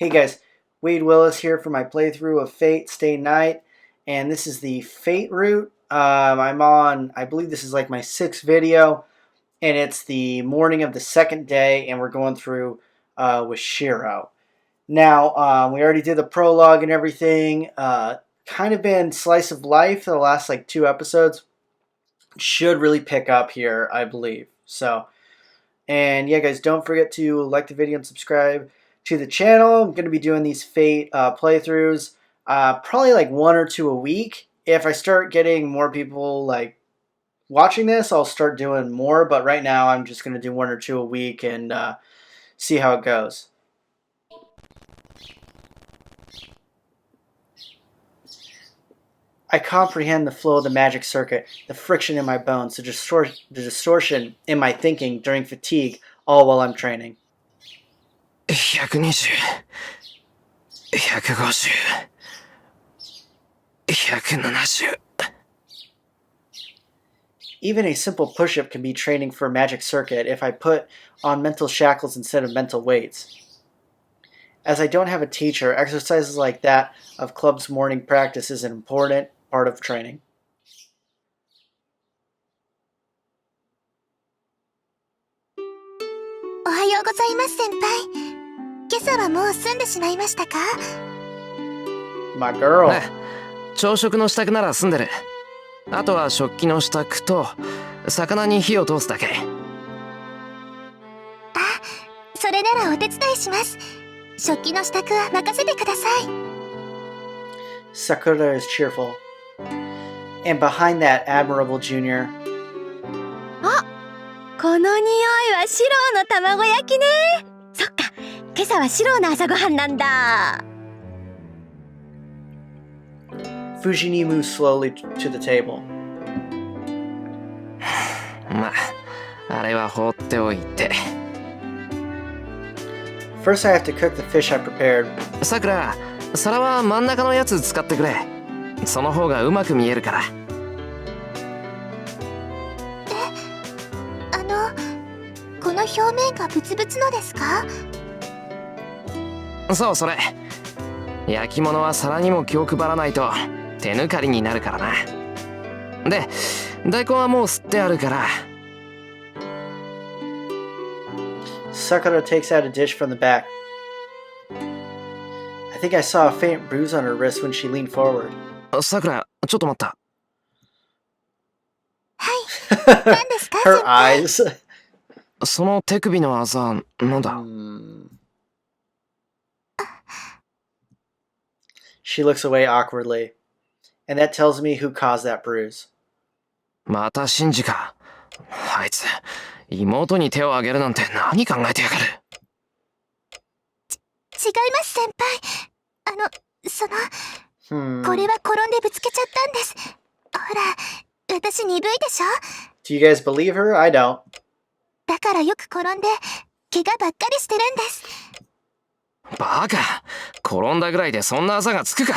Hey guys, Wade Willis here for my playthrough of Fate Stay Night, and this is the Fate route. I'm on, I believe this is like my sixth video, and it's the morning of the second day, and we're going through with Shiro. Now, we already did the prologue and everything. Kind of been slice of life for the last like two episodes. Should really pick up here, I believe. So, and yeah, guys, don't forget to like the video and subscribe to the channel. I'm going to be doing these Fate playthroughs, probably like one or two a week. If I start getting more people like watching this, I'll start doing more. But right now, I'm just going to do one or two a week and see how it goes. I comprehend the flow of the magic circuit, the friction in my bones, the distortion in my thinking during fatigue, all while I'm training. 120、150、170。 Even a simple push-up can be training for a magic circuit if I put on mental shackles instead of mental weights. As I don't have a teacher, exercises like that of club's morning practice is an important part of training. おはようございます先輩。今朝はもう済んでしまいましたか？ My girl. ね、朝食の支度なら済んでる。あとは食器の支度と魚に火を通すだけ。あ、それならお手伝いします。食器の支度は任せてください。 Sakura is cheerful. And behind that, admirable junior. あ、この匂いはシローの卵焼きね。そっか、今朝はシローの朝ごはんなんだ。 Fujini moves slowly to the table. まあ、あれは放っておいて。 First, I have to cook the fish I prepared. さくら、皿は真ん中のやつ使ってくれ。その方がうまく見えるから。この表面がブツブツのですか？そう、それ。焼き物は皿にも気を配らないと手抜かりになるからな。で、大根はもう吸ってあるから。 Sakura takes out a dish from the back. I think I saw a faint bruise on her wrist when she leaned forward. さくら、ちょっと待った。はい。何ですか？ Her eyes. その手首のあざ、なんだ？ She looks away awkwardly. And that tells me who caused that bruise. またシンジか。あいつ、妹に手をあげるなんて何考えてやがる。違います先輩。これは転んでぶつけちゃったんです。ほら、私鈍いでしょ？ Do you guys believe her? I don't. だからよく転んで怪我ばっかりしてるんです。バカ、転んだぐらいでそんなあざがつくか。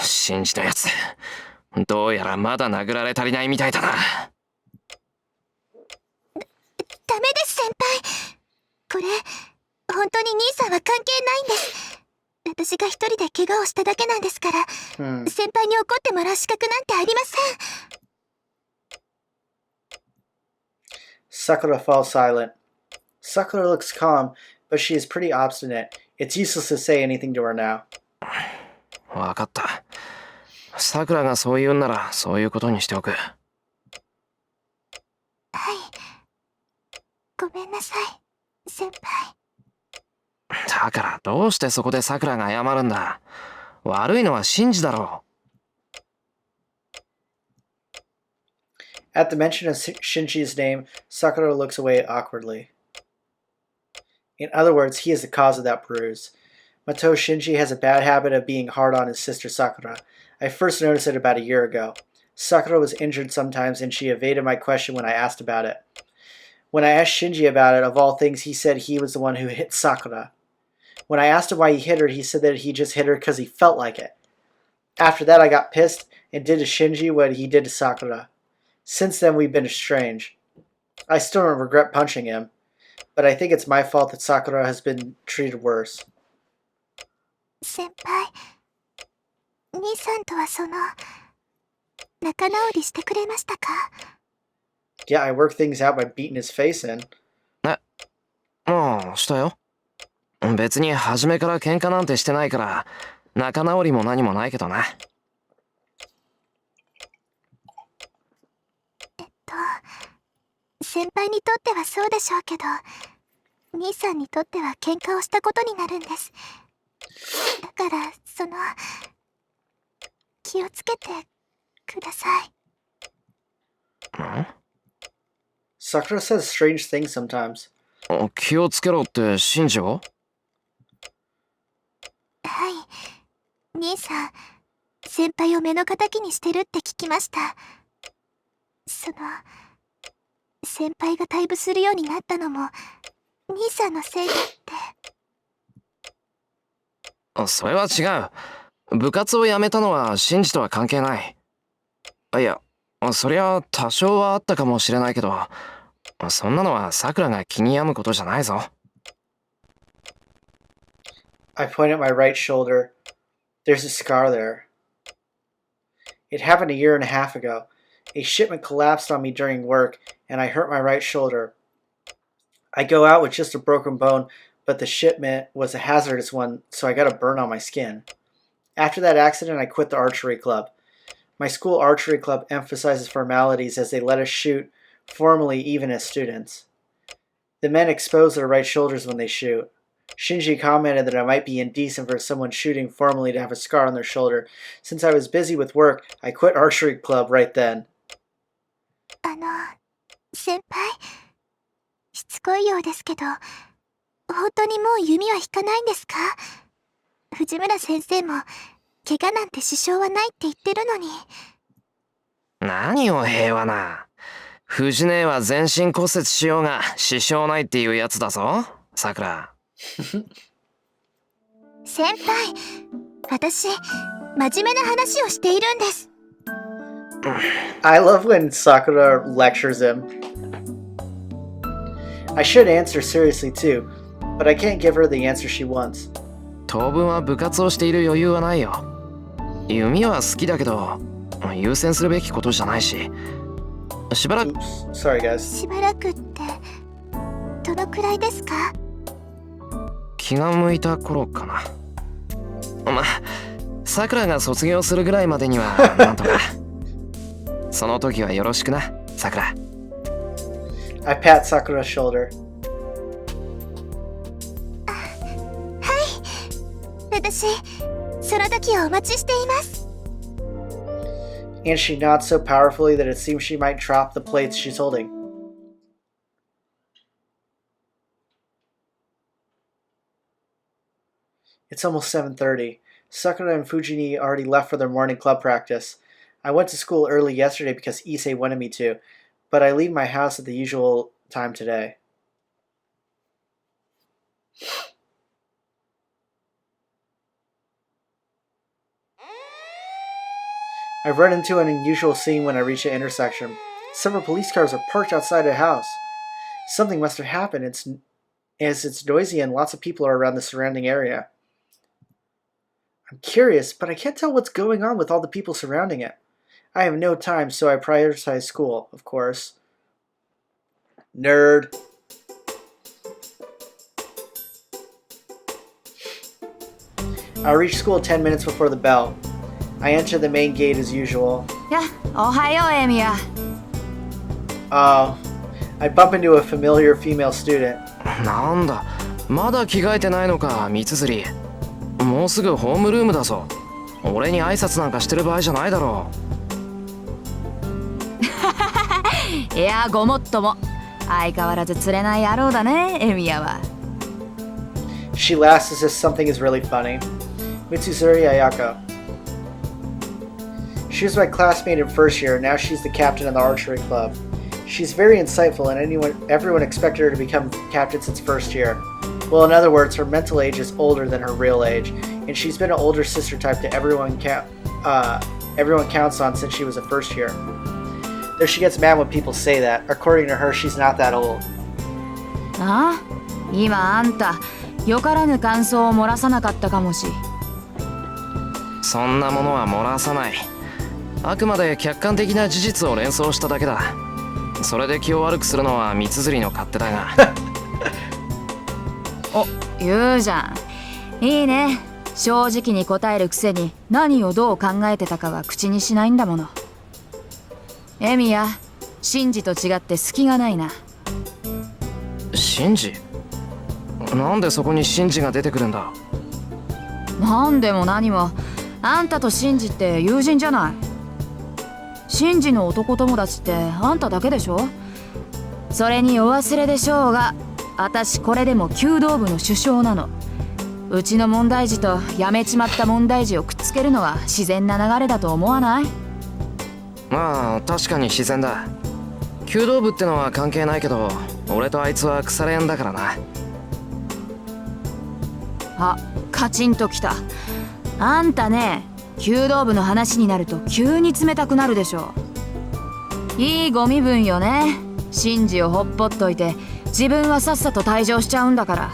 シンジのやつ、どうやらまだ殴られ足りないみたいだな。ダメです先輩。これ本当に兄さんは関係ないんです。私が一人で怪我をしただけなんですから、先輩に怒ってもらう資格なんてありません。 Sakura falls silent. Sakura looks calm, but she is pretty obstinate. It's useless to say anything to her now. わかった。さくらがそう言うんならそういうことにしておく。はい。ごめんなさい、先輩。だからどうしてそこでさくらが謝るんだ。悪いのはシンジだろう。 At the mention of Shinji's name, Sakura looks away awkwardly. In other words, he is the cause of that bruise. Mato Shinji has a bad habit of being hard on his sister Sakura. I first noticed it about a year ago. Sakura was injured sometimes and she evaded my question when I asked about it. When I asked Shinji about it, of all things, he said he was the one who hit Sakura. When I asked him why he hit her, he said that he just hit her because he felt like it. After that, I got pissed and did to Shinji what he did to Sakura. Since then, we've been estranged. I still don't regret punching him, but I think it's my fault that Sakura has been treated worse. 先輩、兄さんとは仲直りしてくれましたか？ Yeah, I worked things out by beating his face in. ああ、したよ。別に初めから喧嘩なんてしてないから、仲直りも何もないけどな。先輩にとってはそうでしょうけど、兄さんにとっては喧嘩をしたことになるんです。だから気をつけてください。Sakura says strange things sometimes. 気をつけろってシンジが？はい。兄さん、先輩を目の敵にしてるって聞きました。先輩が退部するようになったのも、兄さんのせいだって。それは違う。部活を辞めたのはシンジとは関係ない。いや、そりゃ多少はあったかもしれないけど、そんなのはさくらが気に病むことじゃないぞ。I point at my right shoulder. There's a scar there. It happened a year and a half ago. A shipment collapsed on me during work, and I hurt my right shoulder. I go out with just a broken bone, but the shipment was a hazardous one, so I got a burn on my skin. After that accident, I quit the archery club. My school archery club emphasizes formalities as they let us shoot formally even as students. The men expose their right shoulders when they shoot. Shinji commented that it might be indecent for someone shooting formally to have a scar on their shoulder. Since I was busy with work, I quit archery club right then. 先輩、しつこいようですけど、本当にもう弓は引かないんですか？藤村先生も、怪我なんて支障はないって言ってるのに。何を平和な。藤姉は全身骨折しようが支障ないっていうやつだぞ、さくら。先輩、私、真面目な話をしているんです。I love when Sakura lectures him. I should answer seriously too, but I can't give her the answer she wants. 当分は部活をしている余裕はないよ。弓は好きだけど、優先するべきことじゃないし。しばらく。Oops. Sorry, guys. しばらくって、どのくらいですか？気が向いた頃かな。まあ、さくらが卒業するぐらいまでにはなんとか。その時はよろしくな、さくら。I pat Sakura's shoulder. 私、その時をお待ちしています。And she nods so powerfully that it seems she might drop the plates she's holding. It's almost 7:30. Sakura and Fujini already left for their morning club practice. I went to school early yesterday because Issei wanted me to, but I leave my house at the usual time today. I've run into an unusual scene when I reach the intersection. Several police cars are parked outside a house. Something must have happened as it's noisy and lots of people are around the surrounding area. I'm curious, but I can't tell what's going on with all the people surrounding it. I have no time, so I prioritize school, of course. Nerd. I reach school 10 minutes before the bell. I enter the main gate as usual. Ohayo, Emiya. Oh, I bump into a familiar female student. なんだ、まだ着替えてないのか、三つもうすぐホームルームだぞ。俺に挨拶なんかしてる場合じゃないだろう。いや、ごもっとも。相変わらず釣れない野郎だね、エミヤは。She laughs as if something is really funny. Mitsuzuri Ayako. She was my classmate in first year, and now she's the captain of the archery club. She's very insightful, and everyone expected her to become captain since first year. Well, in other words, her mental age is older than her real age, and she's been an older sister type to everyone counts on since she was a first year. Though she gets mad when people say that. According to her, she's not that old. ああ、今あんたよからぬ感想を漏らさなかったかもし。そんなものは漏らさない。あくまで客観的な事実を連想しただけだ。それで気を悪くするのは三綴りの勝手だが。お、言うじゃん。いいね。正直に答えるくせに何をどう考えてたかは口にしないんだもの。エミヤ、シンジと違って隙がないな。シンジ？なんでそこにシンジが出てくるんだ？なんでも何も、あんたとシンジって友人じゃない。シンジの男友達ってあんただけでしょ。それにお忘れでしょうが、私これでも弓道部の主将なの。うちの問題児とやめちまった問題児をくっつけるのは自然な流れだと思わない？まあ確かに自然だ。弓道部ってのは関係ないけど、俺とあいつは腐れ縁だからな。あ、カチンときた。あんたね、弓道部の話になると急に冷たくなるでしょ。いいご身分よね。シンジをほっぽっといて自分はさっさと退場しちゃうんだから。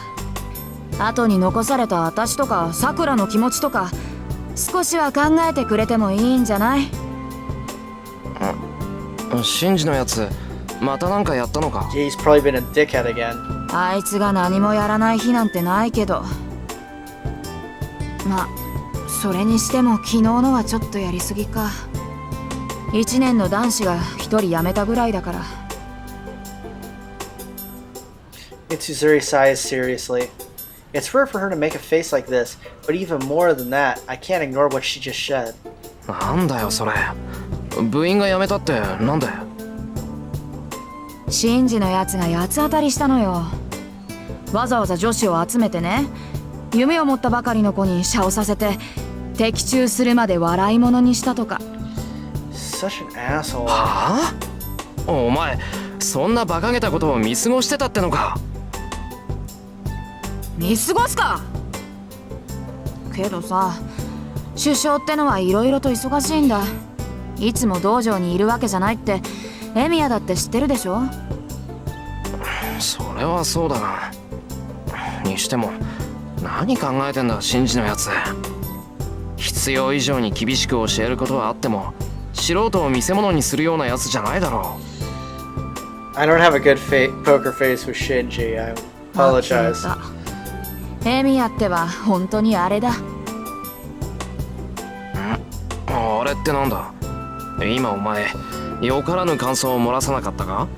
後に残された私とかさくらの気持ちとか少しは考えてくれてもいいんじゃない？シンジのやつまたなんかやったのか？ He's probably been a dickhead again. あいつが何もやらない日なんてないけど、まあそれにしても昨日のはちょっとやりすぎか。1年の男子が1人辞めたぐらいだから。Mitsuzuri sighs seriously. It's rare for her to make a face like this, but even more than that, I can't ignore what she just said. なんだよそれ。部員が辞めたってなんで？シンジのやつが八つ当たりしたのよ。わざわざ女子を集めてね、夢を持ったばかりの子にシャをさせて的中するまで笑い物にしたとか。Such an asshole. はあ？お前そんな馬鹿げたことを見過ごしてたってのか？見過ごすか？けどさ、首相ってのはいろいろと忙しいんだ。いつも道場にいるわけじゃないってエミヤだって知ってるでしょ。それはそうだが、にしても何考えてんだシンジのやつ。必要以上に厳しく教えることはあっても素人を見せ物にするようなやつじゃないだろう。 I don't have a good poker face with Shinji. I apologize. エミヤっては本当にあれだ。あれってなんだ？今お前よからぬ感想を漏らさなかったか？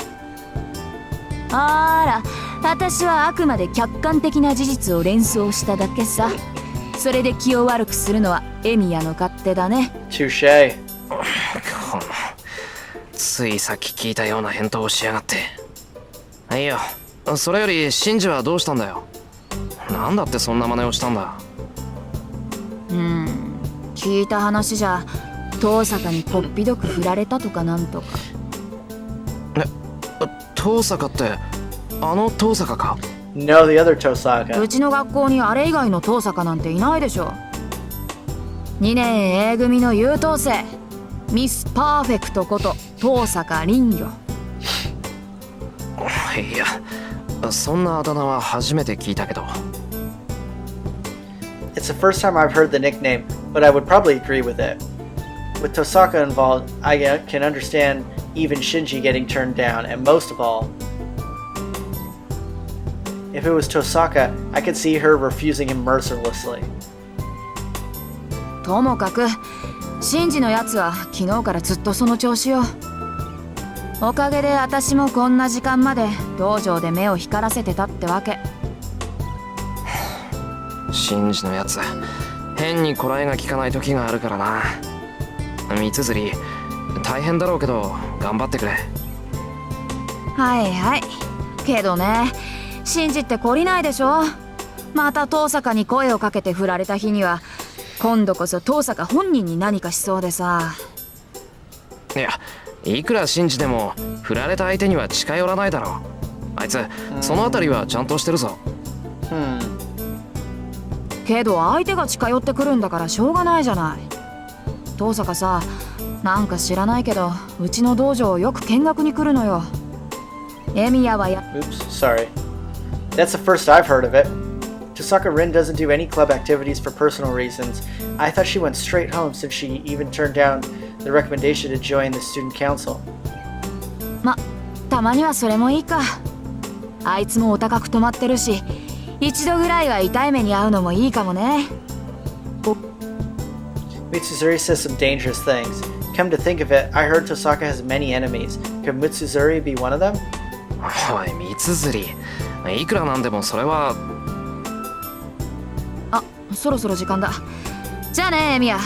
あら、私はあくまで客観的な事実を連想しただけさ。それで気を悪くするのはエミヤの勝手だね。Touche. ついさっき聞いたような返答をしやがって。いいよ、それよりシンジはどうしたんだよ。なんだってそんな真似をしたんだ？聞いた話じゃ遠坂にこっぴどく振られたとかなんとか。遠坂ってあの遠坂か？ No, the other Tosaka. うちの学校にあれ以外の遠坂なんていないでしょ。2年 A 組の優等生、ミスパーフェクトこと遠坂凛よ。いや、そんなあだ名は初めて聞いたけど。It's the first time I've heard the nickname, but I would probably agree with it. With Tosaka involved, I can understand even Shinji getting turned down, and most of all, if it was Tosaka, I could see her refusing him mercilessly. ともかくシンジのやつは昨日からずっとその調子よ。おかげで私もこんな時間まで道場で目を光らせてたってわけ。シンジのやつ変にこらえが効かない時があるからな。三綴り大変だろうけど頑張ってくれ。はいはい。けどね、シンジって懲りないでしょ。また遠坂に声をかけて振られた日には今度こそ遠坂本人に何かしそうでさ。いや、いくらシンジでも振られた相手には近寄らないだろう。あいつそのあたりはちゃんとしてるぞ。けど相手が近寄ってくるんだからしょうがないじゃない。遠坂さ、なんか知らないけどうちの道場をよく見学に来るのよ。エミヤはOops, sorry. That's the first I've heard of it. To Tosaka Rin doesn't do any club activities for personal reasons. I thought she went straight home since she even turned down the recommendation to join the student council. ま、たまにはそれもいいか。あいつもお高く泊まってるし、一度ぐらいは痛い目に遭うのもいいかもね。Mitsuzuri says some dangerous things. Come to think of it, I heard Tosaka has many enemies. Could Mitsuzuri be one of them? おい、三つ釣り。いくらなんでもそれは。あ、そろそろ時間だ。じゃあね、エミヤ。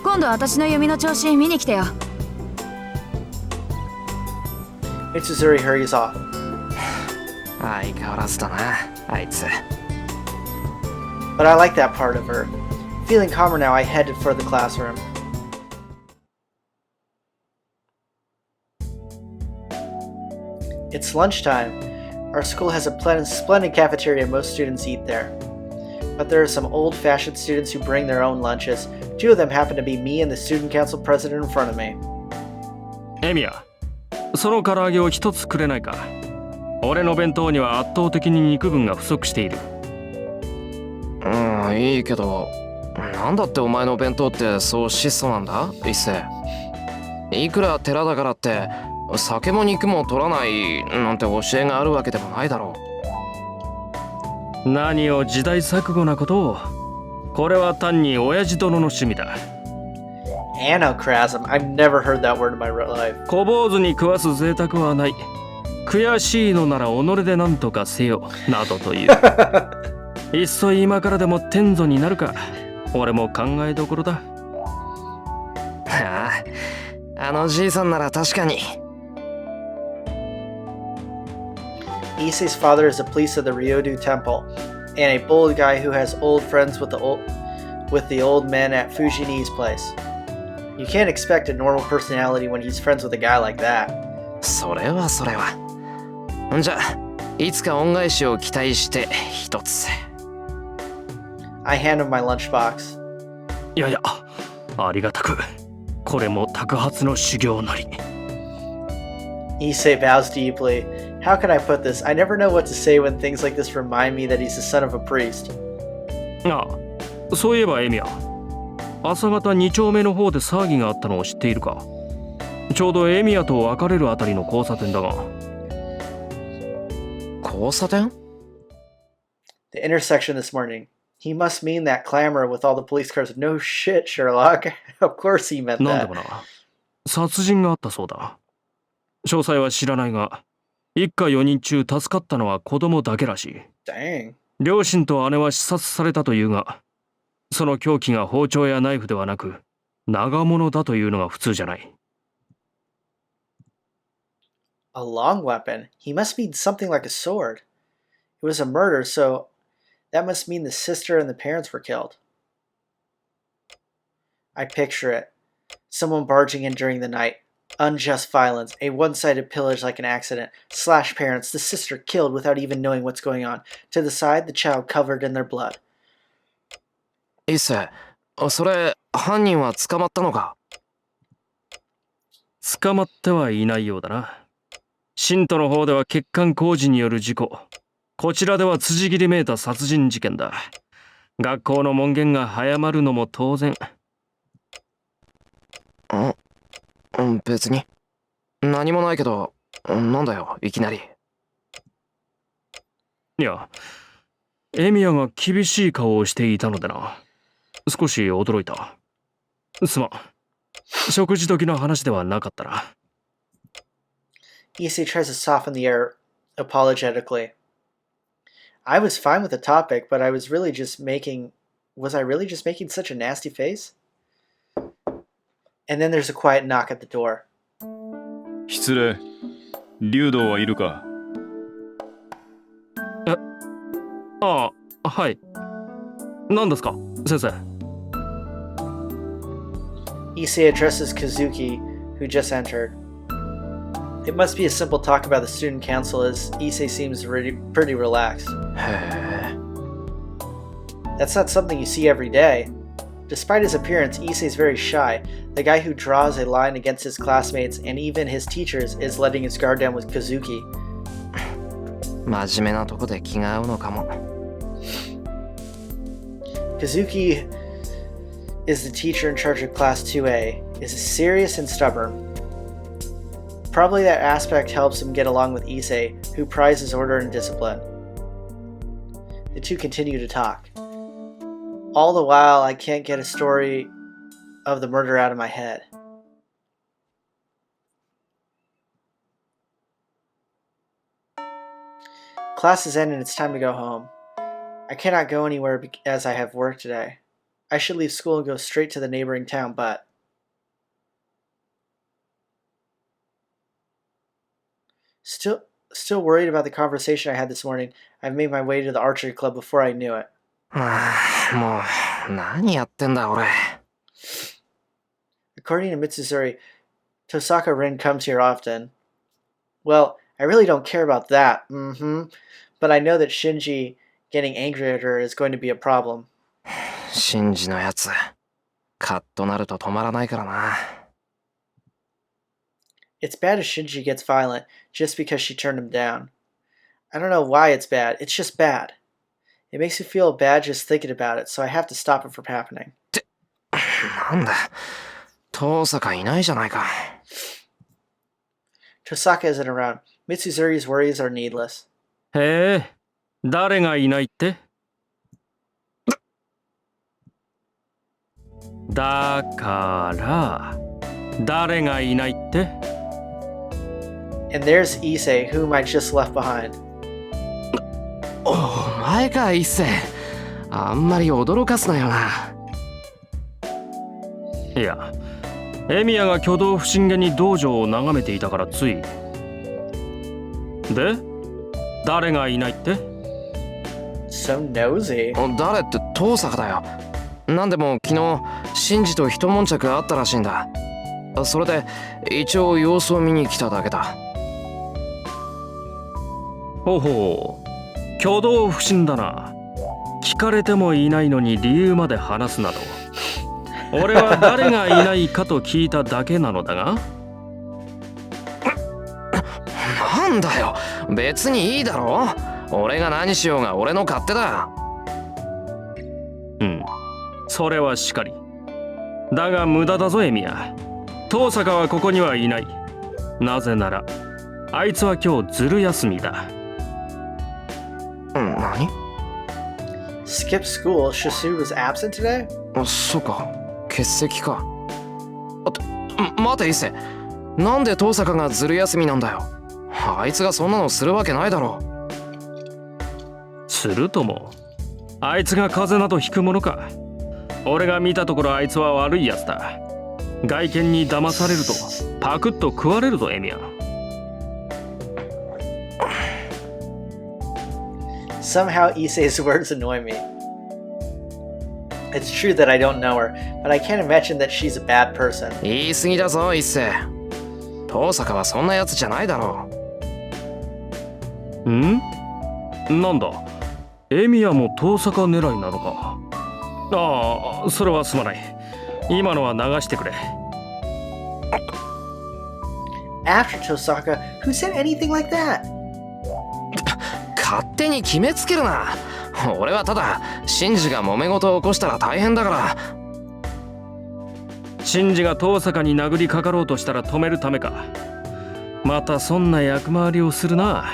今度私の弓の調子見に来てよ。Mitsuzuri hurries off. 相変わらずだな、あいつ。But I like that part of her. Feeling calmer now, I headed for the classroom. It's lunchtime. Our school has a splendid cafeteria and most students eat there. But there are some old-fashioned students who bring their own lunches. 2 of them happen to be me and the student council president in front of me. エミヤ、その唐揚げを一つくれないか。俺の弁当には圧倒的に肉分が不足している。いいけど、なんだってお前の弁当ってそう質素なんだ、一世。いくら寺だからって酒も肉も取らないなんて教えがあるわけでもないだろう。何を時代錯誤なことを。これは単に親父殿の趣味だ。Anochrasm. I've never heard that word in my life. 小坊主に食わす贅沢はない。悔しいのなら己で何とかせよなどという。いっそ今からでも天祖になるか。俺も考えどころだ。ああ、あのじいさんなら確かに。Issei's father is a priest of the Ryodu Temple, and a bold guy who has old friends with the old men at Fujini's place. You can't expect a normal personality when he's friends with a guy like that. それは。じゃあ、いつか恩返しを期待して一つ。I hand him my lunchbox. いや、ありがたく。これも托発の修行なり。Issei bows deeply. How can I put this? I never know what to say when things like this remind me that he's the son of a priest. ああ、そういえばエミヤ。朝方2丁目の方で騒ぎがあったのを知っているか。ちょうどエミヤと別れるあたりの交差点だが。交差点？ The intersection this morning. He must mean that clamor with all the police cars. No shit, Sherlock. Of course he meant なんで that. もな。殺人があったそうだ。詳細は知らないが、一家4人中助かったのは子供だけらしい。Dang. 両親と姉は刺殺されたというが、その凶器が包丁やナイフではなく、長物だというのが普通じゃない。A long weapon? He must mean something like a sword. It was a murder, so that must mean the sister and the parents were killed. I picture it. Someone barging in during the night. Unjust violence. A one-sided pillage like an accident. Slash parents. The sister killed without even knowing what's going on. To the side, the child covered in their blood. 一世、それ犯人は捕まったのか？捕まってはいないようだな。信徒の方では欠陥工事による事故。こちらでは辻切りめいた殺人事件だ。学校の門限が早まるのも当然。別に。何もないけど、なんだよ、いきなり。いや、エミヤが厳しい顔をしていたのでな。少し驚いた。すまん。食事時の話ではなかったな。Issei tries to soften the air apologetically. I was fine with the topic, but I was really just making... Was I really just making such a nasty face? And then there's a quiet knock at the door. 失礼。竜道はいるか？ああ、はい。何ですか、先生。Issei addresses Kazuki, who just entered. It must be a simple talk about the student council, as Issei seems pretty relaxed. へえ。 That's not something you see every day. Despite his appearance, Issei's very shy. The guy who draws a line against his classmates and even his teachers is letting his guard down with Kazuki. 真面目なとこで気が合うのかも。Kazuki is the teacher in charge of Class 2A, is serious and stubborn. Probably that aspect helps him get along with Issei, who prizes order and discipline. The two continue to talk. All the while, I can't get a story of the murder out of my head. Class is ended and it's time to go home. I cannot go anywhere as I have work today. I should leave school and go straight to the neighboring town, but... Still worried about the conversation I had this morning. I've made my way to the archery club before I knew it. もう、何やってんだ、俺。According to Mitsuzuri, Tosaka Rin comes here often. Well, I really don't care about that, but I know that Shinji getting angry at her is going to be a problem. シンジのやつ、カッとなると止まらないからな。It's bad if Shinji gets violent just because she turned him down. I don't know why it's bad, it's just bad. It makes me feel bad just thinking about it, so I have to stop it from happening. なんだ、遠坂いないじゃないか。Tosaka isn't around. Mitsuzuri's worries are needless. へえ、誰がいないって？だから、誰がいないって？ And there's Issei, whom I just left behind. お前か、一世。あんまり驚かすなよな。いや、エミヤが挙動不審げに道場を眺めていたからつい。で、誰がいないって？ So nosy. 誰って遠坂だよ。なんでも昨日、シンジと一悶着あったらしいんだ。それで一応様子を見に来ただけだ。ほほう、挙動不審だな。聞かれてもいないのに理由まで話すなど。俺は誰がいないかと聞いただけなのだが。なんだよ、別にいいだろ。俺が何しようが俺の勝手だ。うん、それはしかり。だが無駄だぞエミヤ。遠坂はここにはいない。なぜならあいつは今日ずる休みだ。何？ Skip school? Shusuru was absent today? そうか、欠席か。待て、一世。なんで遠坂がずる休みなんだよ。あいつがそんなのするわけないだろ。するとも、あいつが風邪などひくものか。俺が見たところあいつは悪いやつだ。外見に騙されるとパクッと食われるぞエミヤ。Somehow Issei's words annoy me. It's true that I don't know her, but I can't imagine that she's a bad person. 言い過ぎだぞ、一世。遠坂はそんなやつじゃないだろう。なんだ、エミヤも遠坂狙いなのか。ああ、それはすまない。今のは流してくれ。After Tosaka, who said anything like that? 勝手に決めつけるな。俺はただシンジが揉め事を起こしたら大変だから。シンジが遠坂に殴りかかろうとしたら止めるためか。またそんな役回りをするな。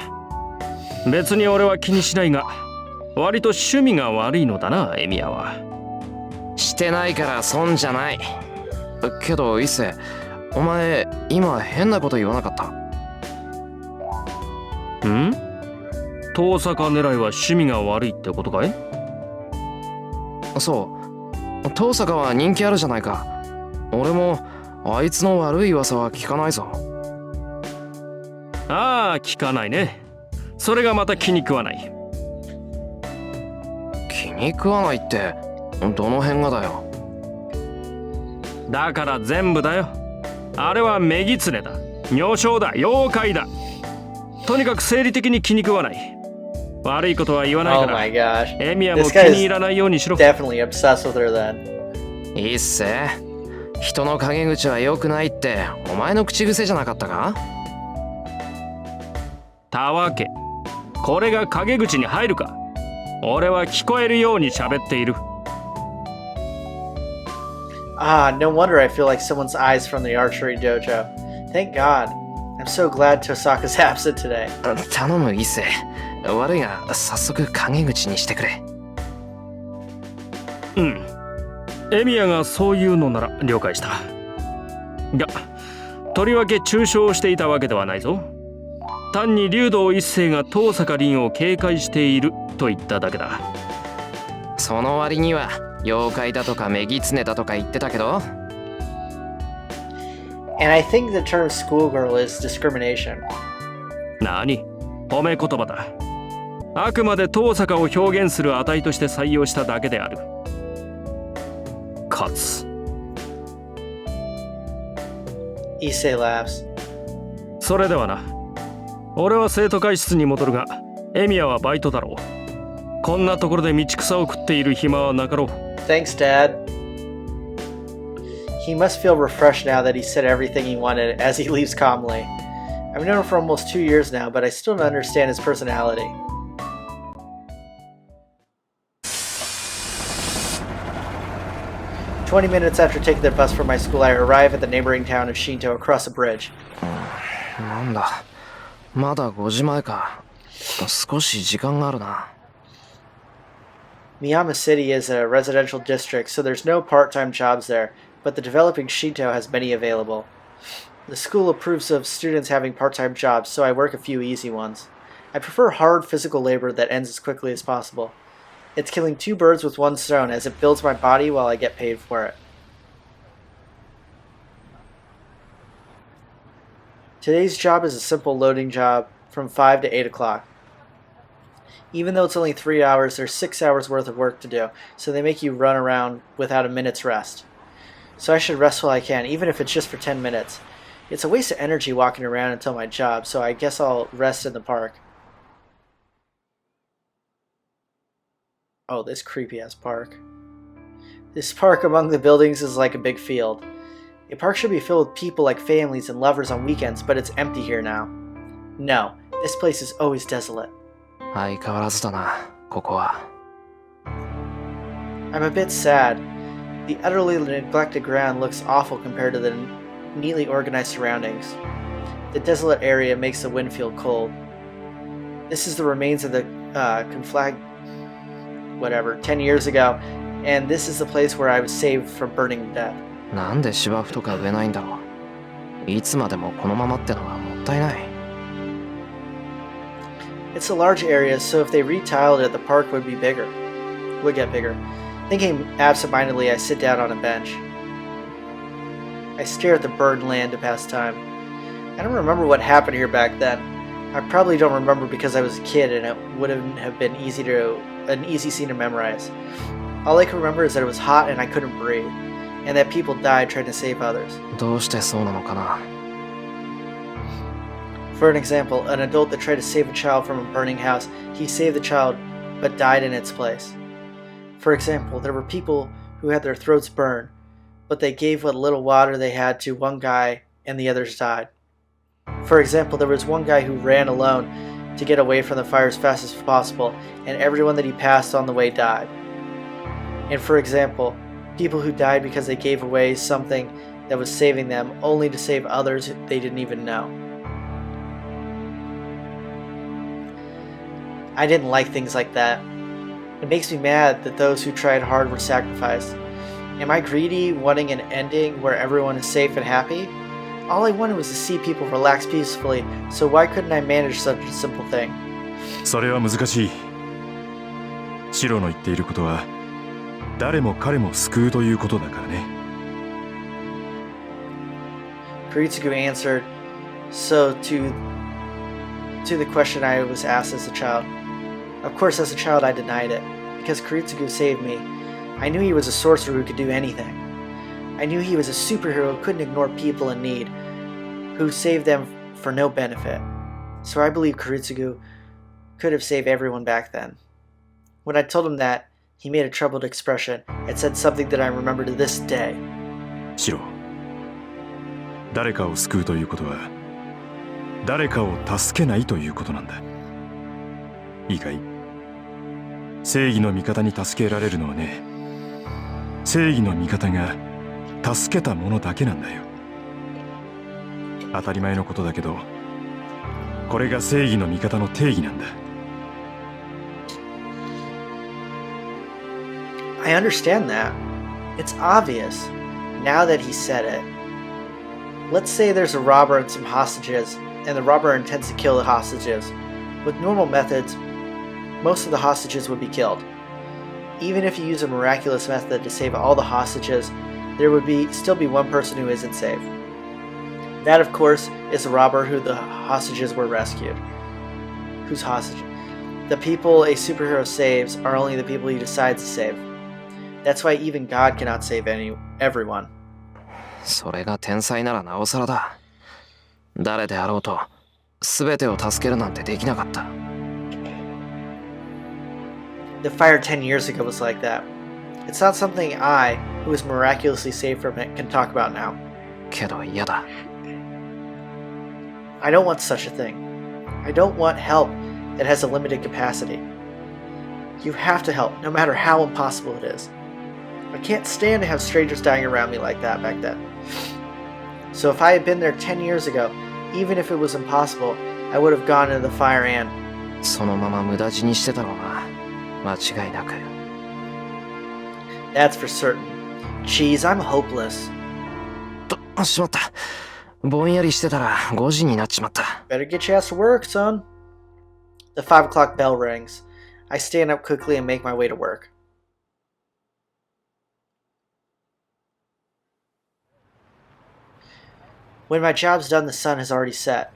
別に俺は気にしないが、割と趣味が悪いのだな、エミヤは。してないから損じゃない。けど一世、お前今変なこと言わなかった？遠坂狙いは趣味が悪いってことかい？そう、遠坂は人気あるじゃないか。俺もあいつの悪い噂は聞かないぞ。ああ、聞かないね。それがまた気に食わない。気に食わないってどの辺がだよ。だから全部だよ。あれは女狐だ、女性だ、妖怪だ。とにかく生理的に気に食わない。悪いことは言わないから。Oh my gosh. エミヤも This 気 guy に is 入らないようにしろ。 definitely obsessed with her then. いいっせ。人の陰口は良くないってお前の口癖じゃなかったか？たわけ、これが陰口に入るか。俺は聞こえるように喋っている。Ah, no wonder I feel like someone's eyes from the archery dojo. Thank God. I'm so glad Tosaka's absent today. 頼む一世。悪いが早速陰口にしてくれ。うん。エミヤがそういうのなら了解した。が、とりわけ中傷していたわけではないぞ。単に竜道一世が遠坂凛を警戒していると言っただけだ。その割には妖怪だとかメギツネだとか言ってたけど。And I think the term schoolgirl is discrimination. 何？褒め言葉だ。あくまで遠坂を表現する値として採用しただけである。かつ。Issei laughs. それではな。俺は生徒会室に戻るが、エミヤはバイトだろう。こんなところで道草を食っている暇はなかろう。Thanks, Dad. He must feel refreshed now that he said everything he wanted as he leaves calmly. I've known him for almost 2 years now, but I still don't understand his personality. "20 minutes after taking the bus from my school, I arrive at the neighboring town of Shinto across a bridge." なんだ。まだ5時前か。少し時間があるな。Miyama City is a residential district, so there's no part-time jobs there, but the developing Shinto has many available. The school approves of students having part-time jobs, so I work a few easy ones. I prefer hard physical labor that ends as quickly as possible. It's killing 2 birds with 1 stone, as it builds my body while I get paid for it. Today's job is a simple loading job from 5 to 8 o'clock. Even though it's only 3 hours, there's 6 hours worth of work to do, so they make you run around without a minute's rest. So I should rest while I can, even if it's just for 10 minutes. It's a waste of energy walking around until my job, so I guess I'll rest in the park. Oh, this creepy-ass park. This park among the buildings is like a big field. A park should be filled with people like families and lovers on weekends, but it's empty here now. No, this place is always desolate. 相変わらずだな、ここは。I'm a bit sad. The utterly neglected ground looks awful compared to the neatly organized surroundings. The desolate area makes the wind feel cold. This is the remains of the conflag... whatever, 10 years ago, and this is the place where I was saved from burning to death. なんで芝生とか植えないんだろう。いつまでもこのままってのはもったいない。It's a large area, so if they retiled it, the park would get bigger. Thinking absentmindedly, I sit down on a bench. I stare at the burned land to pass time. I don't remember what happened here back then. I probably don't remember because I was a kid and it wouldn't have been an easy scene to memorize. All I can remember is that it was hot and I couldn't breathe, and that people died trying to save others. どうしてそうなのかな。For an example, an adult that tried to save a child from a burning house, he saved the child but died in its place. For example, there were people who had their throats burned, but they gave what little water they had to one guy and the others died. For example, there was one guy who ran alone to get away from the fire as fast as possible, and everyone that he passed on the way died. And for example, people who died because they gave away something that was saving them only to save others they didn't even know. I didn't like things like that. It makes me mad that those who tried hard were sacrificed. Am I greedy, wanting an ending where everyone is safe and happy? All I wanted was to see people relax peacefully, so why couldn't I manage such a simple thing? それは難しい。シロの言っていることは誰も彼も救うということだからね。Kuritsugu answered, so to the question I was asked as a child. Of course, as a child I denied it, because Kuritsugu saved me. I knew he was a sorcerer who could do anything. I knew he was a superhero who couldn't ignore people in need, who saved them for no benefit. So I believe Kuritsugu could have saved everyone back then. When I told him that, he made a troubled expression and said something that I remember to this day. シロ、誰かを救うということは誰かを助けないということなんだ。いいかい？正義の味方に助けられるのはね、正義の味方が助けた者だけなんだよ。当たり前のことだけど、これが正義の味方の定義なんだ。I understand that. It's obvious, now that he said it. Let's say there's a robber and some hostages, and the robber intends to kill the hostages. With normal methods, most of the hostages would be killed. Even if you use a miraculous method to save all the hostages, there would still be one person who isn't saved. That, of course, is the robber who the hostages were rescued. Who's hostage? The people a superhero saves are only the people he decides to save. That's why even God cannot save everyone. それが天才ならなおさらだ。誰であろうと、全てを助けるなんてできなかった。The fire 10 years ago was like that. It's not something I, who was miraculously saved from it, can talk about now. けど嫌だ。I don't want such a thing. I don't want help that has a limited capacity. You have to help, no matter how impossible it is. I can't stand to have strangers dying around me like that back then. So if I had been there 10 years ago, even if it was impossible, I would have gone into the fire and... そのまま無駄死にしてたろうな。間違いなく。That's for certain. Jeez, I'm hopeless. しまった。ぼんやりしてたら5時になっちまった。Better get your ass to work, son. The 5 o'clock bell rings. I stand up quickly and make my way to work. When my job's done, the sun has already set.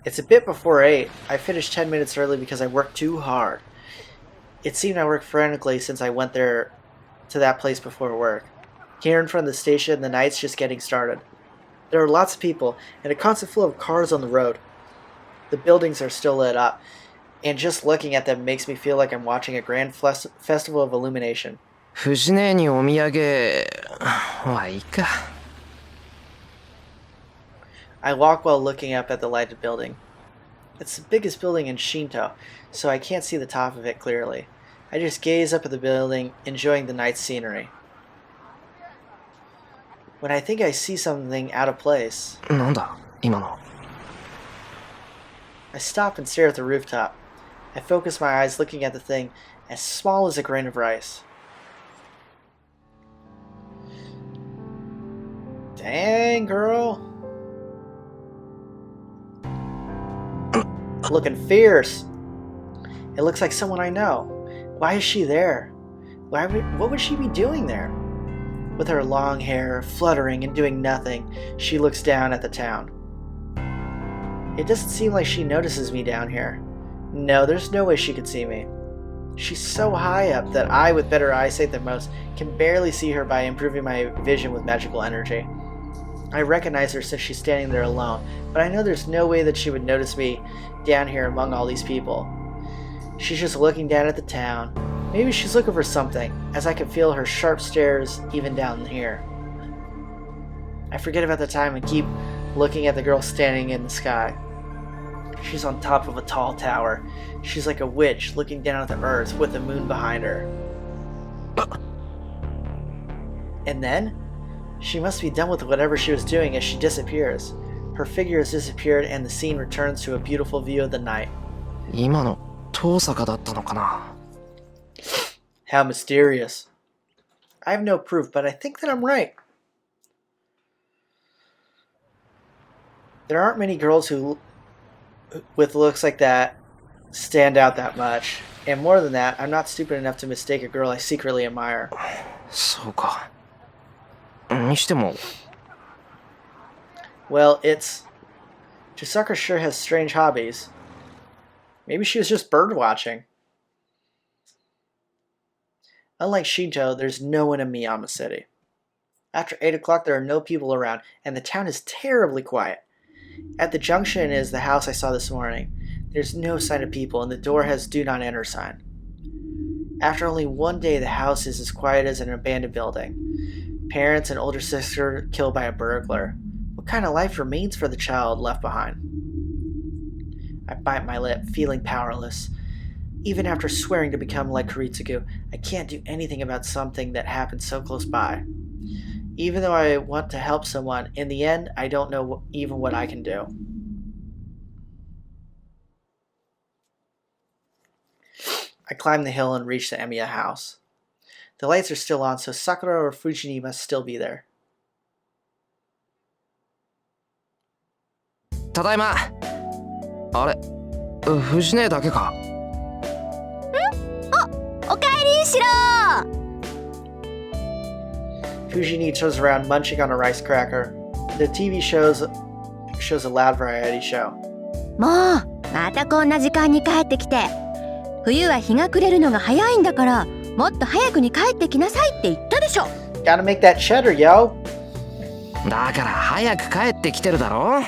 It's a bit before 8. I finished 10 minutes early because I worked too hard. It seemed I worked frantically since I went there to that place before work. Here in front of the station, the night's just getting started. There are lots of people and a constant flow of cars on the road. The buildings are still lit up, and just looking at them makes me feel like I'm watching a grand festival of illumination. 藤姉にお土産はいいか。I walk while looking up at the lighted building. It's the biggest building in Shinto, so I can't see the top of it clearly. I just gaze up at the building, enjoying the night's scenery. When I think I see something out of place, なんだ今の。I stop and stare at the rooftop. I focus my eyes looking at the thing as small as a grain of rice. Dang, girl. Looking fierce. It looks like someone I know. Why is she there? What would she be doing there? With her long hair fluttering and doing nothing, she looks down at the town. It doesn't seem like she notices me down here. No, there's no way she could see me. She's so high up that I, with better eyesight than most, can barely see her by improving my vision with magical energy. I recognize her since she's standing there alone, but I know there's no way that she would notice me down here among all these people. She's just looking down at the town. Maybe she's looking for something, as I can feel her sharp stares even down here. I forget about the time and keep looking at the girl standing in the sky. She's on top of a tall tower. She's like a witch looking down at the earth with the moon behind her. And then, she must be done with whatever she was doing as she disappears. Her figure has disappeared and the scene returns to a beautiful view of the night. 今の遠坂だったのかな。How mysterious. I have no proof, but I think that I'm right. There aren't many girls who, with looks like that, stand out that much. And more than that, I'm not stupid enough to mistake a girl I secretly admire. そうか。にしても。Well, Chisaka sure has strange hobbies. Maybe she was just bird watching. Unlike Shinto, there's no one in Miyama City. After 8 o'clock, there are no people around, and the town is terribly quiet. At the junction is the house I saw this morning. There's no sign of people, and the door has "Do Not Enter" sign. After only one day, the house is as quiet as an abandoned building. Parents and older sister killed by a burglar. What kind of life remains for the child left behind? I bite my lip, feeling powerless. Even after swearing to become like Kuritsugu, I can't do anything about something that happened so close by. Even though I want to help someone, in the end, I don't know even what I can do. I climb the hill and reach the Emiya house. The lights are still on, so Sakura or Fujini must still be there. ただいま。あれ、藤姉だけか。おかえり、シロ。 Fujini turns around munching on a rice cracker. The TV shows a loud variety show. もうまたこんな時間に帰ってきて。冬は日が暮れるのが早いんだから、もっと早くに帰ってきなさいって言ったでしょ。 Gotta make that cheddar, yo! だから早く帰ってきてるだろ。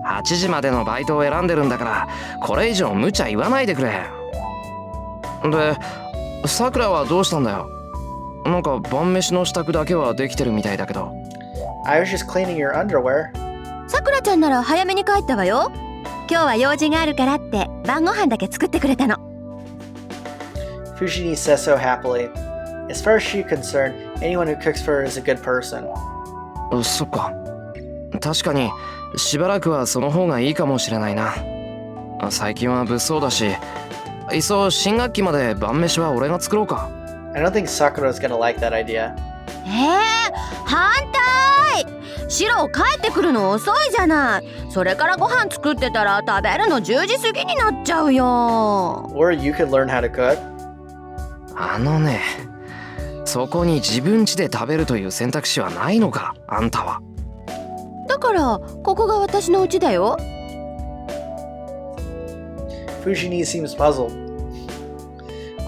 8時までのバイトを選んでるんだから、これ以上無茶言わないでくれ。で、さくらはどうしたんだよ。なんか晩飯の支度だけはできてるみたいだけど。I was just cleaning your underwear. さくらちゃんなら早めに帰ったわよ。今日は用事があるからって晩ご飯だけ作ってくれたの。 Fujini says so happily. As far as she's concerned, anyone who cooks for her is a good person. そっか。確かにしばらくはその方がいいかもしれないな。最近は物騒だし、いっそ新学期まで晩飯は俺が作ろうか。I don't think Sakura's gonna like that idea. 反対。シロ帰ってくるの遅いじゃない。それからご飯作ってたら食べるの10時過ぎになっちゃうよ。 Or you could learn how to cook. あのね、そこに自分家で食べるという選択肢はないのか、あんたは。だからここが私の家だよ。 Fujini seems puzzled.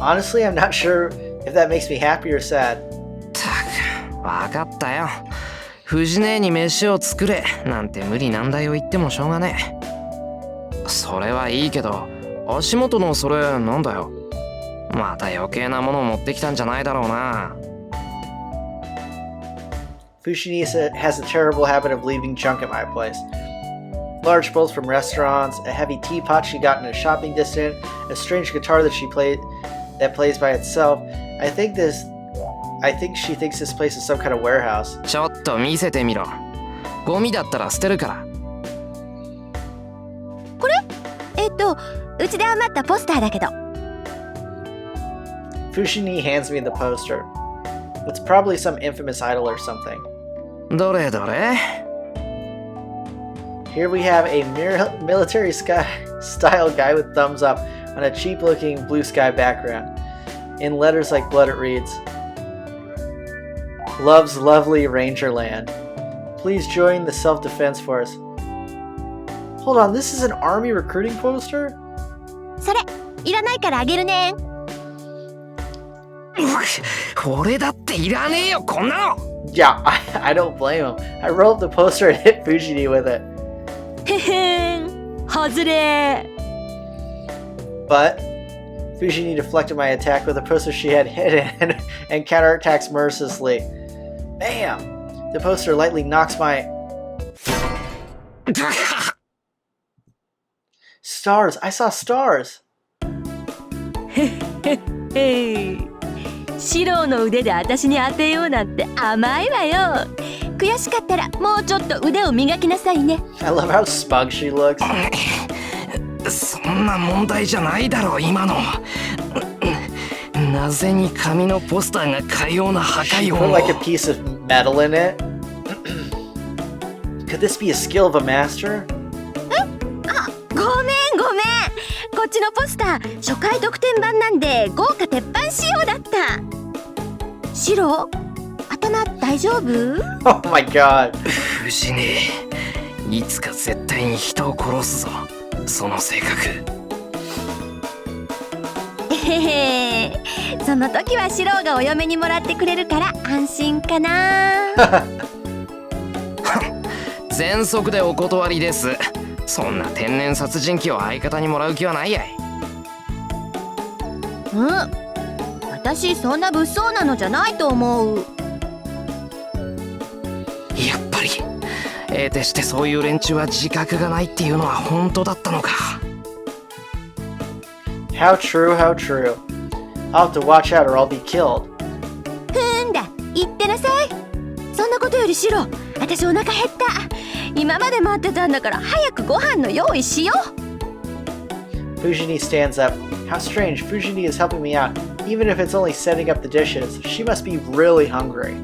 Honestly, I'm not sure if that makes me happy or sad. たく、わかったよ。藤姉に飯を作れなんて無理難題を言ってもしょうがねえ。それはいいけど、足元のそれなんだよ。また余計なものを持ってきたんじゃないだろうな。Fujini has a terrible habit of leaving junk at my place. Large bowls from restaurants, a heavy teapot she got in a shopping district, a strange guitar that plays by itself. I think she thinks this place is some kind of warehouse. ちょっと見せてみろ。ゴミだったら捨てるから。これうちで余ったポスターだけど。 Fushini hands me the poster. It's probably some infamous idol or something. どれどれ。 Here we have a military style guy with thumbs up on a cheap-looking blue sky background. In letters like blood it reads, Love's lovely Ranger Land. Please join the self-defense force. Hold on, this is an army recruiting poster? それいらないからあげるね。俺だっていらねえよこんなの。 Yeah, I don't blame him. I rolled up the poster and hit Fujini with it. へへん、外れ。 But Fujini deflected my attack with a poster she had hidden and counterattacks mercilessly. Bam! The poster lightly knocks my... Stars! I saw stars! シロの腕で私に当てようなんて甘いわよ。悔しかったらもうちょっと腕を磨きなさいね。 I love how smug she looks. そんな問題じゃないだろう今の。なぜに紙のポスターがかような破壊 Put 音を。 like a piece of metal in it. Could this be a skill of a master? ごめん。こっちのポスター初回特典版なんで豪華鉄板仕様だった。シロ、頭大丈夫？ Oh my god. 藤ねえ、いつか絶対に人を殺すぞその性格。その時はシロがお嫁にもらってくれるから安心かな。全速でお断りです。そんな天然殺人鬼を相方にもらう気はないやい。私そんな物騒なのじゃないと思う。やっぱり得てしてそういう連中は自覚がないっていうのは本当だったのか。 How true, how true. I'll have to watch out or I'll be killed. ふんだ、言ってなさい。そんなことよりシロ、私お腹減った。今まで待ってたんだから早くご飯の用意しよう。Fujini stands up. How strange, Fujini is helping me out, even if it's only setting up the dishes. She must be really hungry.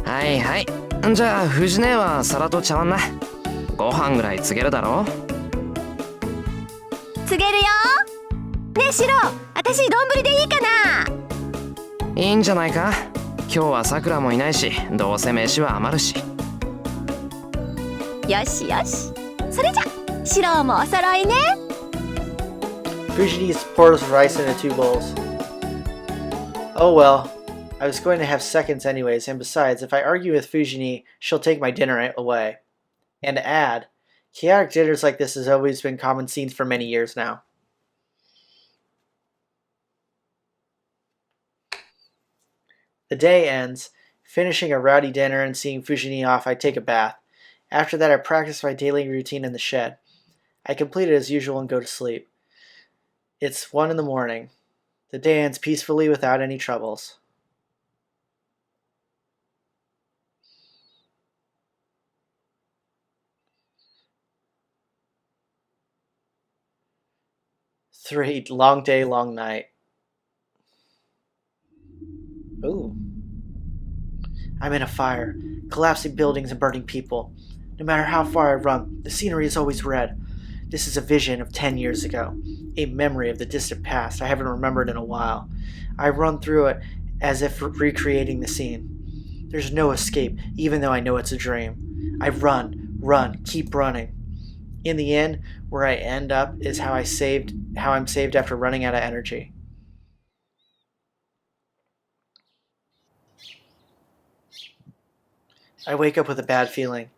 はいはい。じゃあ藤姉は皿と茶碗な。ご飯ぐらい告げるだろ。告げるよ。ねえシロ、私丼でいいかな。いいんじゃないか。今日はさくらもいないし、どうせ飯は余るし。よしよし。それじゃ、シロもお揃いね。Fujini pours rice into 2 bowls. Oh well, I was going to have seconds anyways, and besides, if I argue with Fujini, she'll take my dinner away. And to add, chaotic dinners like this has always been common scenes for many years now. The day ends. Finishing a rowdy dinner and seeing Fujini off, I take a bath. After that, I practice my daily routine in the shed. I complete it as usual and go to sleep. It's 1 in the morning. The day ends peacefully without any troubles. Three, long day, long night. Ooh. I'm in a fire, collapsing buildings and burning people. No matter how far I run, the scenery is always red. This is a vision of 10 years ago, a memory of the distant past I haven't remembered in a while. I run through it as if recreating the scene. There's no escape, even though I know it's a dream. I run, keep running. In the end, where I end up is how I'm saved after running out of energy. I wake up with a bad feeling.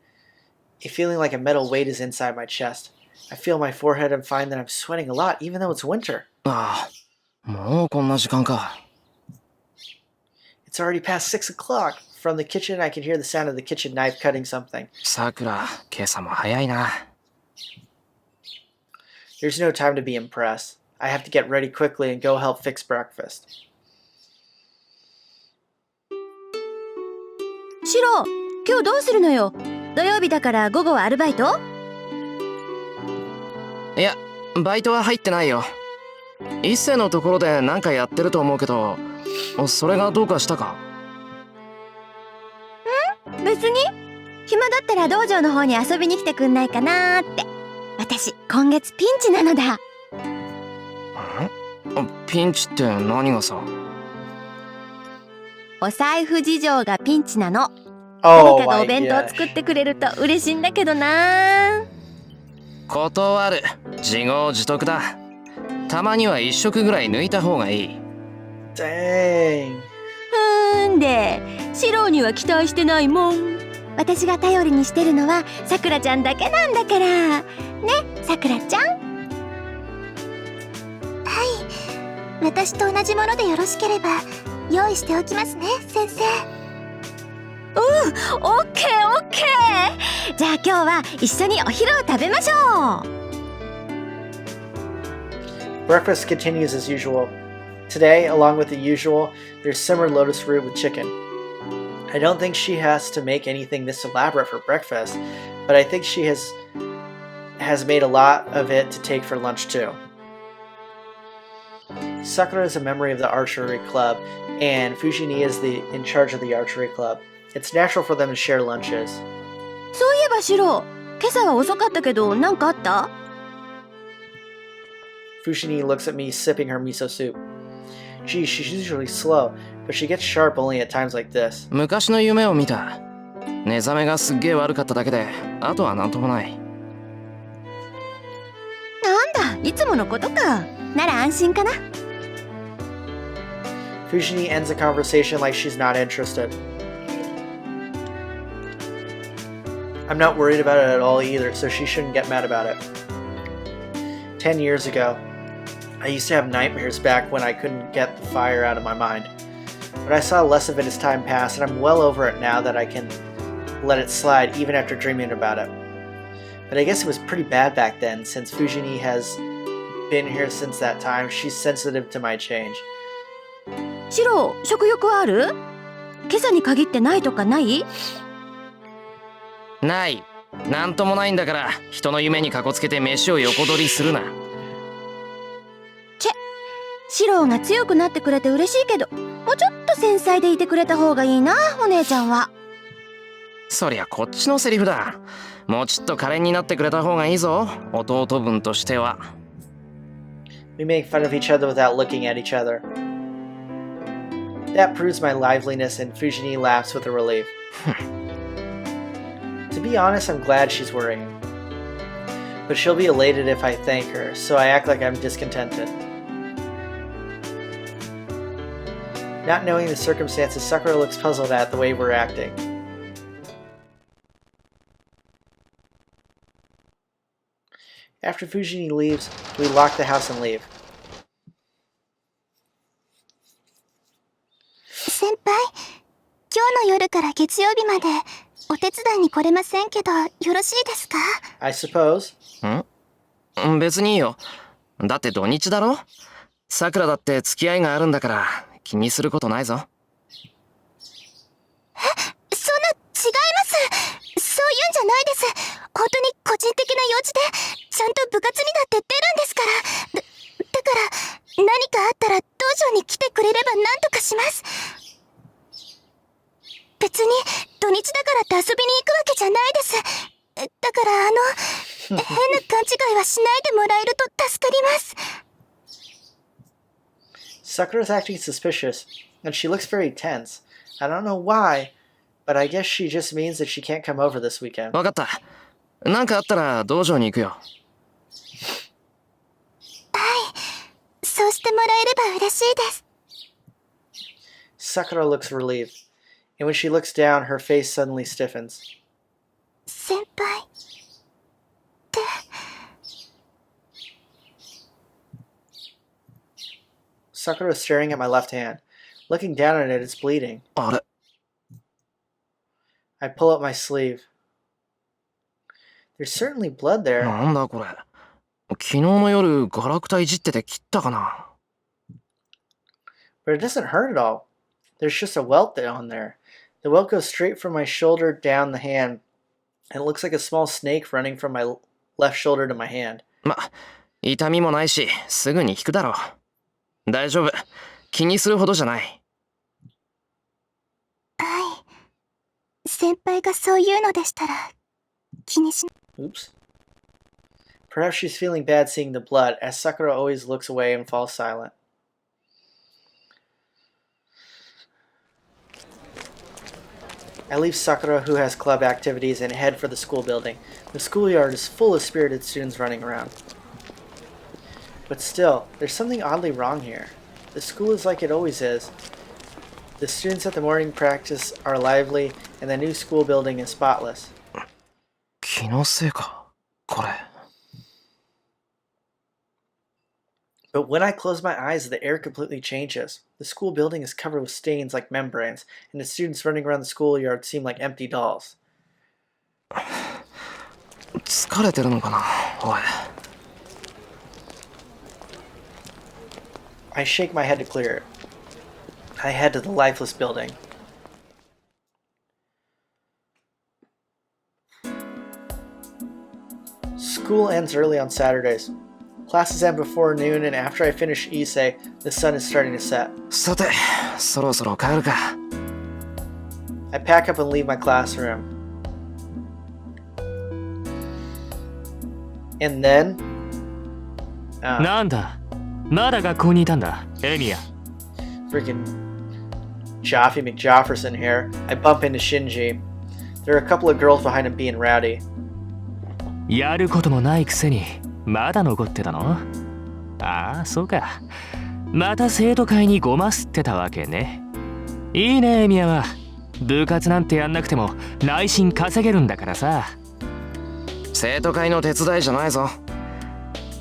A feeling like a metal weight is inside my chest. I feel my forehead and find that I'm sweating a lot, even though it's winter. ああ、もうこんな時間か。It's already past 6 o'clock. From the kitchen, I can hear the sound of the kitchen knife cutting something. さくら、今朝も早いな。There's no time to be impressed. I have to get ready quickly and go help fix breakfast. シロ、今日どうするのよ。土曜日だから午後はアルバイト？いや、バイトは入ってないよ。一世のところで何かやってると思うけど、それがどうかしたか？別に。暇だったら道場の方に遊びに来てくんないかなーって。私、今月ピンチなのだ。ん？ピンチって何がさ？お財布事情がピンチなの。Oh 誰かが my お弁当 gosh. 作ってくれると嬉しいんだけどな。断る。自業自得だ。たまには一食ぐらい抜いた方がいい。Dang. で、シロには期待してないもん。私が頼りにしてるのはさくらちゃんだけなんだから。ね、さくらちゃん。はい、私と同じものでよろしければ用意しておきますね、先生。オッケーオッケー。じゃあ今日は一緒にお昼を食べましょう。Breakfast continues as usual. Today, along with the usual, there's simmered lotus root with chicken. I don't think she has to make anything this elaborate for breakfast, but I think she has made a lot of it to take for lunch too. Sakura is a member of the archery club, and Fujini is in charge of the archery club. It's natural for them to share lunches. そういえばシロ、今朝は遅かったけど何かあった？ Fujini looks at me sipping her miso soup. Gee, she's usually slow, but she gets sharp only at times like this. 昔の夢を見た。寝覚めがすっげえ悪かっただけで、あとはなんともない。なんだ、いつものことか。なら安心かな。Fujini ends the conversation like she's not interested. I'm not worried about it at all either, so she shouldn't get mad about it. 10 years ago, I used to have nightmares back when I couldn't get the fire out of my mind. But I saw less of it as time passed, and I'm well over it now that I can let it slide even after dreaming about it. But I guess it was pretty bad back then, since Fujini has been here since that time. She's sensitive to my change. シロ、食欲はある？今朝に限ってないとかない？ない。なんともないんだから、人の夢にかこつけて飯を横取りするな。シローが強くなってくれて嬉しいけど、もうちょっと繊細でいてくれた方がいいな、お姉ちゃんは。そりゃこっちのセリフだ。もうちょっと可憐になってくれた方がいいぞ、弟分としては。We make fun of each other without looking at each other. That proves my liveliness, and Fujini laughs with a relief. To be honest, I'm glad she's worrying. But she'll be elated if I thank her, so I act like I'm discontented. Not knowing the circumstances, Sakura looks puzzled at the way we're acting. After Fujini leaves, we lock the house and leave. 先輩、今日の夜から月曜日までお手伝いに来れませんけど、よろしいですか？ I suppose. 別にいいよ。だって土日だろ？さくらだって付き合いがあるんだから気にすることないぞ。そんな、違います。そういうんじゃないです。本当に個人的な用事で、ちゃんと部活にだって出るんですから。だから、何かあったら道場に来てくれれば何とかします。別に土日だからって遊びに行くわけじゃないです。だから変な勘違いはしないでもらえると助かります。Sakura's acting suspicious, and she looks very tense. I don't know why, but I guess she just means that she can't come over this weekend. わかった。なんかあったら道場に行くよ。そうしてもらえれば嬉しいです。Sakura looks relieved, and when she looks down, her face suddenly stiffens. 先輩って。Sakura is staring at my left hand. Looking down at it, it's bleeding. あれ？ I pull up my sleeve. There's certainly blood there. なんだこれ。昨日の夜ガラクタいじってて切ったかな。But it doesn't hurt at all. There's just a welt on there. The welt goes straight from my shoulder down the hand, and it looks like a small snake running from my left shoulder to my hand. ま、痛みもないし、すぐに引くだろう。大丈夫。気にするほどじゃない。はい。先輩がそう言うのでしたら、気にしな。Oops. Perhaps she's feeling bad seeing the blood, as Sakura always looks away and falls silent. I leave Sakura, who has club activities, and head for the school building. The schoolyard is full of spirited students running around. But still, there's something oddly wrong here. The school is like it always is. The students at the morning practice are lively, and the new school building is spotless. 気のせいか、これ。But when I close my eyes, the air completely changes. The school building is covered with stains like membranes, and the students running around the schoolyard seem like empty dolls. 疲れてるのかな、おい。I shake my head to clear it. I head to the lifeless building. School ends early on Saturdays. Classes end before noon, and after I finish Issei, the sun is starting to set. さて、そろそろ帰るか。I pack up and leave my classroom. And then... なんだ、まだ学校にいたんだ、エミヤ。freaking Joffy McJofferson here. I bump into Shinji. There are a couple of girls behind him being rowdy. やることもないくせにまだ残ってたの？ああ、そうか。また生徒会にごますってたわけね。いいね、エミヤは。部活なんてやんなくても内心稼げるんだからさ。生徒会の手伝いじゃないぞ。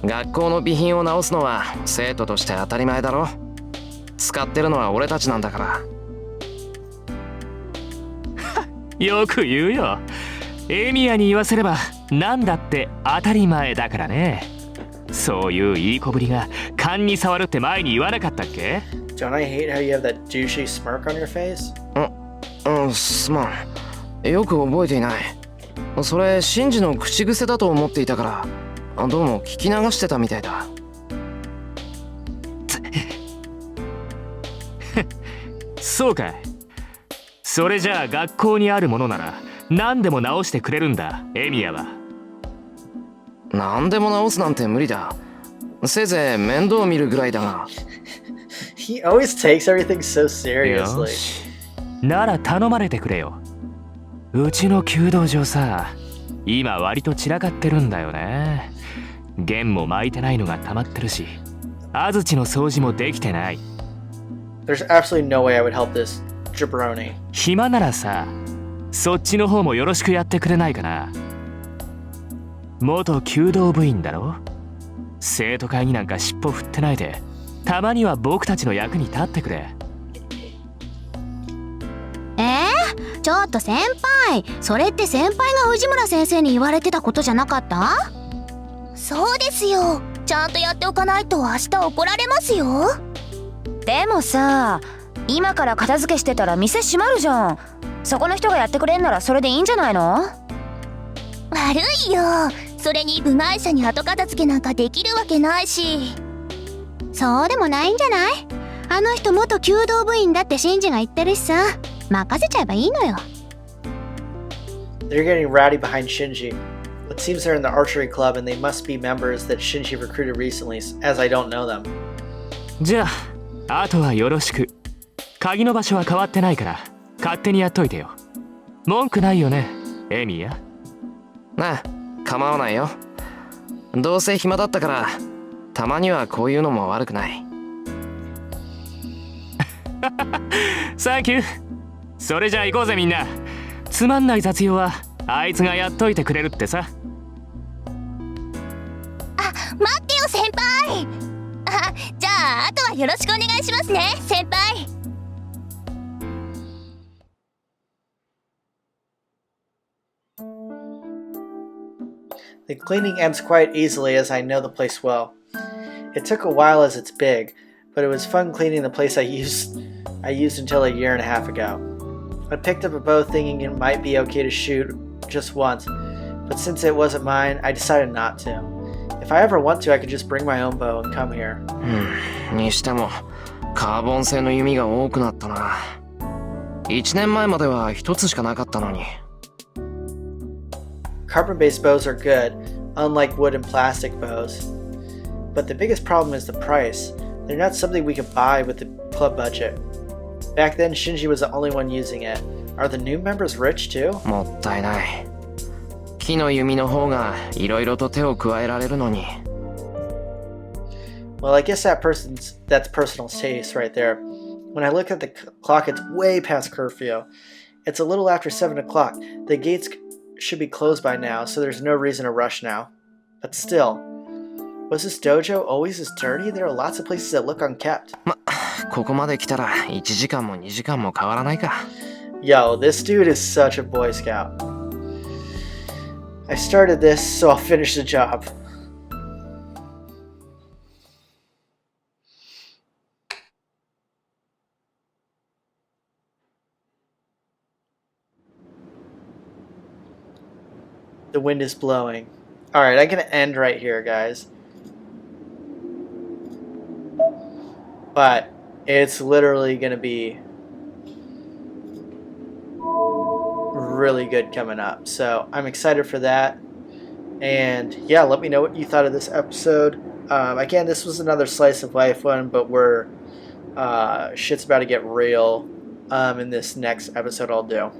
学校の備品を直すのは生徒として当たり前だろ。使ってるのは俺たちなんだから。よく言うよ。エミヤに言わせればなんだって当たり前だからね。そういういい子ぶりが勘に触るって前に言わなかったっけ？ Don't I hate how you have that douchey smirk on your face? すまん。よく覚えていない。それ、シンジの口癖だと思っていたから、どうも聞き流してたみたいだ。そうかい。それじゃあ学校にあるものなら何でも直してくれるんだ、エミヤは。何でも直すなんて無理だ。せいぜい面倒見るぐらいだが。He always takes everything so よ seriously. し。なら頼まれてくれよ。うちの弓道場さ、今割と散らかってるんだよね。弦も巻いてないのが溜まってるし、安土の掃除もできてない。There's absolutely no way I would help this jabroni. 暇ならさ、そっちの方もよろしくやってくれないかな。元弓道部員だろ。生徒会になんか尻尾振ってないで、たまには僕たちの役に立ってくれ。ちょっと先輩、それって先輩が藤村先生に言われてたことじゃなかった？そうですよ。ちゃんとやっておかないと明日怒られますよ。でもさ、今から片付けしてたら店閉まるじゃん。そこの人がやってくれんならそれでいいんじゃないの？悪いよ。それに部外者に後片付けなんかできるわけないし。そうでもないんじゃない？あの人元弓道部員だってシンジが言ってるしさ。任せちゃえばいいのよ。They're getting rowdy behind Shinji. It seems they're in the archery club and they must be members that Shinji recruited recently, as I don't know them. じゃあ、あとはよろしく。鍵の場所は変わってないから勝手にやっといてよ。文句ないよね、エミヤ。なあ、構わないよ。どうせ暇だったからたまにはこういうのも悪くない。サンキュー。それじゃあ行こうぜみんな。つまんない雑用はあいつがやっといてくれるってさ。待ってよ先輩。じゃああとはよろしくお願いしますね先輩。The cleaning ends quite easily as I know the place well. It took a while as it's big, but it was fun cleaning the place I used until a year and a half ago. I picked up a bow thinking it might be okay to shoot just once, but since it wasn't mine, I decided not to. If I ever want to, I could just bring my own bow and come here. にしてもカーボン製の弓が多くなったな。1年前までは1つしかなかったのに。Carbon-based bows are good, unlike wood and plastic bows. But the biggest problem is the price. They're not something we could buy with the club budget. Back then, Shinji was the only one using it. Are the new members rich too? もったいない。木の弓の方がいろいろと手を加えられるのに。Well, I guess that's personal taste right there. When I look at the clock, it's way past curfew. It's a little after 7 o'clock. The gates should be closed by now, so there's no reason to rush now. But still, was this dojo always this dirty? There are lots of places that look unkept. ここまで来たら1時間も2時間も変わらないか。Yo, this dude is such a Boy Scout. I started this, so I'll finish the job. The wind is blowing. Alright, I'm gonna end right here, guys. But it's literally gonna be really good coming up. So I'm excited for that. And yeah, let me know what you thought of this episode. Again, this was another slice of life one, but shit's about to get real in this next episode I'll do.